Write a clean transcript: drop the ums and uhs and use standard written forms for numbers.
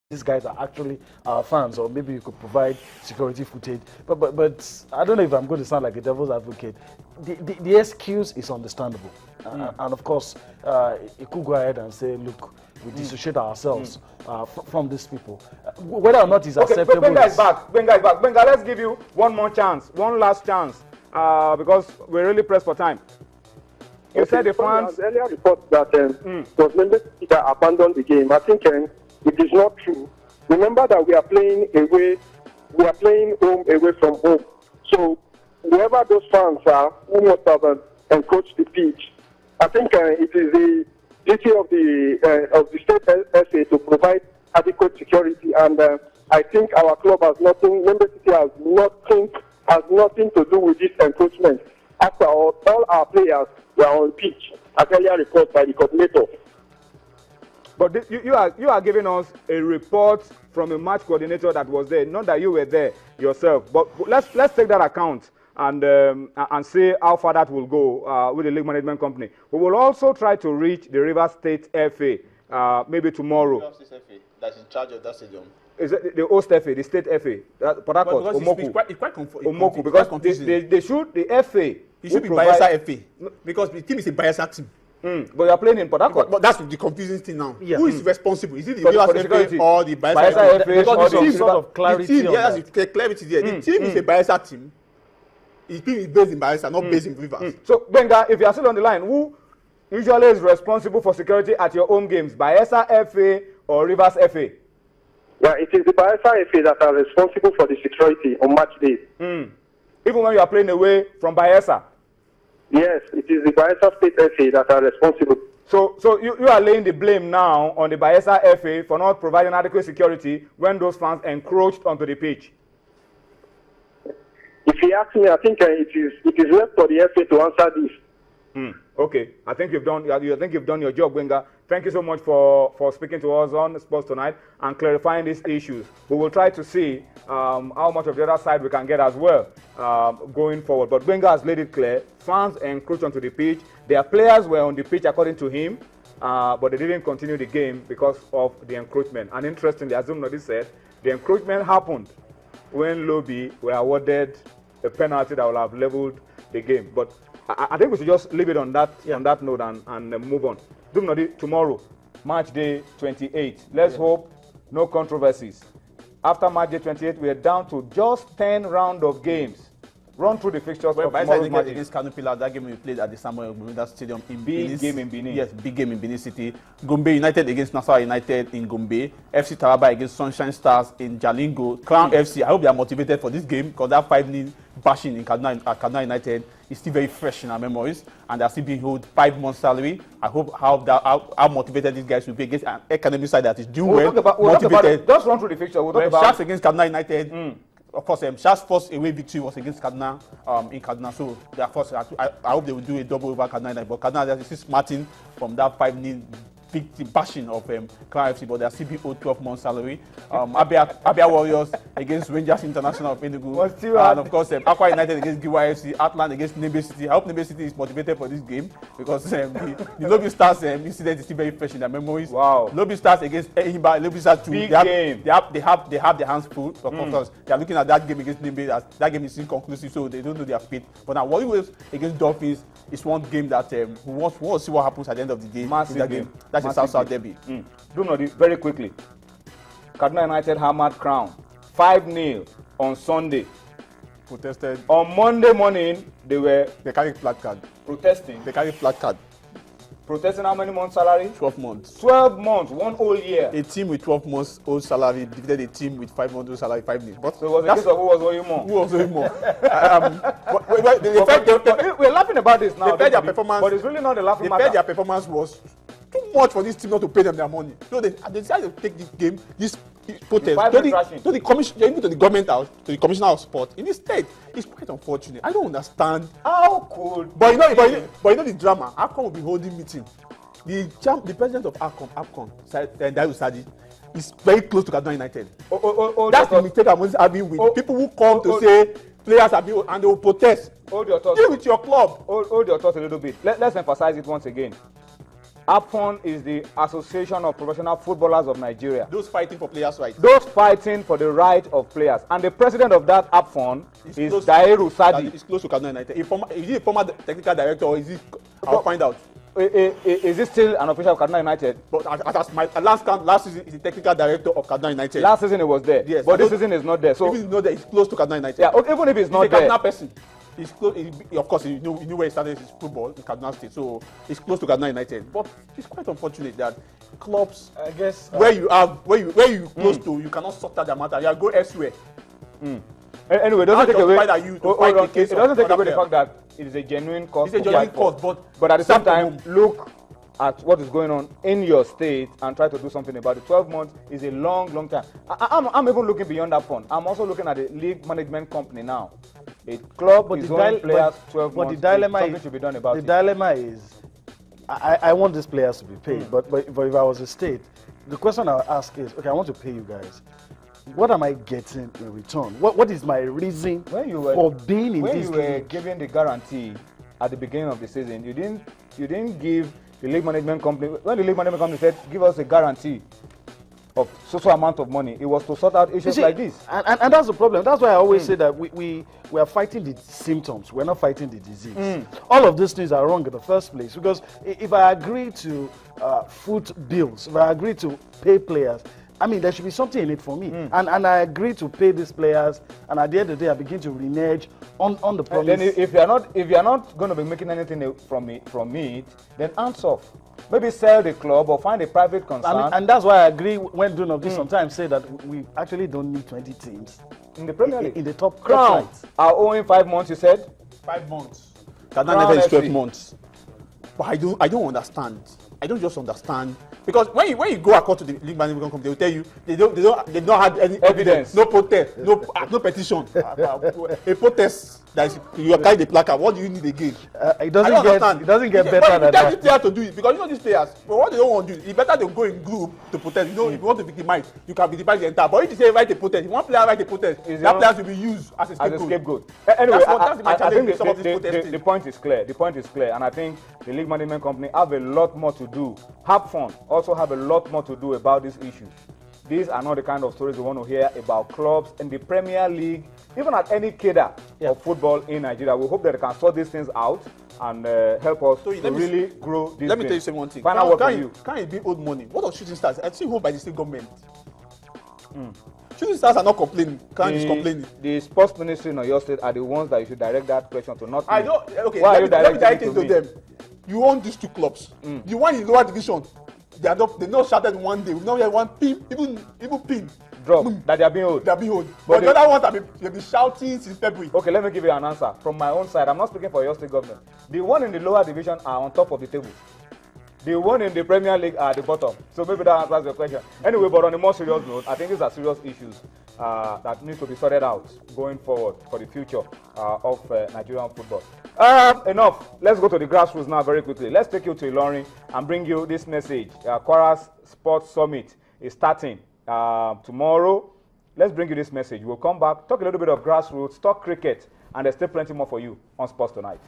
these guys are actually our fans, or maybe you could provide security footage. But I don't know if I'm going to sound like a devil's advocate. The excuse is understandable, and of course, it could go ahead and say, look, we dissociate ourselves from these people. Whether or not it's acceptable. Benga is back. Benga is back. Benga, let's give you one more chance, one last chance, because we're really pressed for time. You said the fans earlier report that was Member City that abandoned the game. I think it is not true. Remember that we are playing away, we are playing home away from home. So whoever those fans are who must have encroached the pitch, I think it is the duty of the state SA to provide adequate security. And I think our club has nothing. Member City has nothing to do with this encroachment. After all our players were on pitch, as earlier reported by the coordinator. But you are giving us a report from a match coordinator that was there, not that you were there yourself. But let's take that account and see how far that will go with the league management company. We will also try to reach the Rivers State FA maybe tomorrow. Rivers State FA that's in charge of that stadium. Is it the host FA, the state FA, Port Harcourt, Omoku. It's quite Omoku, because they should, the FA. It should be Bayelsa FA, because the team is a Bayelsa team. But you are playing in Port Harcourt. But that's the confusing thing now. Yeah. Who is responsible? Is it the For Rivers FA or the Bayelsa FA? Because the team sort of clarity. That's the clarity there. The team is a Bayelsa team. The team is based in Bayelsa, not based in Rivers. So, Benga, if you are still on the line, who usually is responsible for security at your home games? Bayelsa FA or Rivers FA? Yeah, it is the Bayelsa FA that are responsible for the security on match days. Even when you are playing away from Bayelsa? Yes, it is the Bayelsa State FA that are responsible. So you are laying the blame now on the Bayelsa FA for not providing adequate security when those fans encroached onto the pitch? If you ask me, I think it is left for the FA to answer this. Okay, I think you've done your job, Wenga. Thank you so much for speaking to us on Sports Tonight and clarifying these issues. We will try to see how much of the other side we can get as well going forward. But Wenga has laid it clear. Fans encroached onto the pitch. Their players were on the pitch according to him, but they didn't continue the game because of the encroachment. And interestingly, as Nodi said, the encroachment happened when Lobby were awarded a penalty that will have leveled the game. But I think we should just leave it on that note and move on. Dumnodi, tomorrow, match day 28. Let's hope no controversies. After match day 28, we are down to just 10 rounds of games. Run through the fixtures of tomorrow's match against Kano Pillars. That game we played at the Samuel Gumida Stadium in Benin. Big game in Benin. Yes, big game in Benin City. Gombe United against Nassau United in Gombe. FC Taraba against Sunshine Stars in Jalingo. Crown FC. I hope they are motivated for this game because that 5-0 bashing in Kaduna United is still very fresh in our memories, and they're still being owed 5 months' salary. I hope how motivated these guys will be against an academic side that is doing we'll talk about it. Just run through the fixture. We'll talk about Sharks against Kaduna United. Of course, Sharks' first away victory was against Kaduna in Kaduna. So, I hope they will do a double over Kaduna United. But Kaduna United is smarting from that 5-0 big bashing of Crown FC, but they are still being owed 12 months' salary. Abia Warriors against Rangers International of Enugu. And of course, Aqua United against Giwa FC, Atlant against Nembe City. I hope Nembe City is motivated for this game because the Lobby Stars incident is still very fresh in their memories. Wow. Lobby Stars against Ehimba, Lobby Stars 2. Big game. They have their hands full. Of course, they are looking at that game against Nembe. That game is inconclusive, so they don't know their fate. But now, Warriors against Dolphins is one game that we want to see what happens at the end of the day. Massive that game. That's a South derby. Dumnodi, very quickly. Kaduna United hammered Crown 5-0 on Sunday. Protested. On Monday morning, they carried flat card. Protesting. They carried flat card. Protesting how many months' salary? 12 months. 12 months, one whole year. A team with 12 months old salary defeated a team with 5 months old salary 5 days. But so it was a case of who was owing more. Who was owing more? We're laughing about this now. They felt their performance. But it's really not a laughing matter. They felt their performance was too much for this team not to pay them their money. So they decided to take this game, this protest to the commission, even to the government house, to the commissioner of sport in the state. It's quite unfortunate. I don't understand. How could? But you know the drama. AFCON will be holding meeting. The president of AFCON, Dayo Sadi, is very close to Kaduna United. That's the mistake I'm having with people who come to say players are being and they will protest. Hold your thoughts. Deal with your club. Hold your thoughts a little bit. Let's emphasize it once again. APFON is the Association of Professional Footballers of Nigeria. Those fighting for players' rights. Those fighting for the right of players. And the president of that APFON is Dairu Sadi. It's close to Kaduna United. Is he a former technical director or is he? I'll find out. Is it still an official of Kaduna United? But at my last count, last season, is the technical director of Kaduna United. Last season it was there. Yes. But this season is not there. So even if it's not there, it's close to Kaduna United. yeah, even if it's not He's a there. Kaduna person. He's close. Of course, you know where he started his football in Kaduna State, so he's close to Kaduna United. But it's quite unfortunate that clubs, I guess, where you close to, you cannot sort out the matter. You go elsewhere. Anyway, it doesn't take away. That you to fight the case it doesn't take of away the other fact that it is a genuine cause. It's a genuine cause, but at the same send them time, home. look at what is going on in your state and try to do something about it. 12 months is a long, long time. I'm even looking beyond that point. I'm also looking at the league management company now. A club is owing players 12 months. But the dilemma something should be done about it. The dilemma is, I want these players to be paid, but if I was a state, the question I would ask is, okay, I want to pay you guys. What am I getting in return? What is my reason for being in this When you were league? giving the guarantee at the beginning of the season, you didn't give the league management company. When the league management company said, give us a guarantee of so amount of money, it was to sort out issues like this. And that's the problem. That's why I always say that we are fighting the symptoms. We're not fighting the disease. All of these things are wrong in the first place. Because if I agree to foot bills, if I agree to pay players, I mean, there should be something in it for me. And I agree to pay these players, and at the end of the day, I begin to renege on the promise. Then if you're not going to be making anything from it, then hands off. Maybe sell the club or find a private concern. And that's why I agree when doing of this sometimes say that we actually don't need 20 teams in the Premier League. In the top Crown sides. are owing 5 months, you said? 5 months. Kaduna United is 12 months. But I don't understand. I don't just understand, because when you go across to the league management company, they will tell you they don't have any evidence, no protest, no petition, a protest that is, you carry the placard. What do you need again? It doesn't get better than that. These players to do it, because you know these players, but what they don't want to do, it's better they go in group to protest. You know, if you want to victimize, you can victimize the entire. But if you say write a protest, if one player write a protest, that player will be used as a scapegoat. Anyway, that's my challenge with some of these protesting. the point is clear. The point is clear, and I think the league management company have a lot more to do. APFON also have a lot more to do about this issue. These are not the kind of stories we want to hear about clubs in the Premier League, even at any cadre of football in Nigeria. We hope that they can sort these things out and help us to really grow this. Let me tell you one thing. Final word from you. Can't it be old money? What of shooting stars? I see home by the state government. Shooting stars are not complaining. Can't is complaining. The sports ministry in your state are the ones that you should direct that question to, not I me. don't. Okay. Why Let me direct it to them. You own these two clubs. The one in lower division, they not started one day. We've not had one pin, even pin. Drop that they are being owed. They are being owed. But the other ones they've been shouting since February. Okay, let me give you an answer from my own side. I'm not speaking for your state government. The one in the lower division are on top of the table. The one in the Premier League are at the bottom. So maybe that answers your question. Anyway, but on a more serious note, I think these are serious issues that need to be sorted out going forward for the future of Nigerian football. Enough. Let's go to the grassroots now very quickly. Let's take you to Ilorin and bring you this message. Kwara Sports Summit is starting tomorrow. Let's bring you this message. We'll come back, talk a little bit of grassroots, talk cricket, and there's still plenty more for you on Sports Tonight.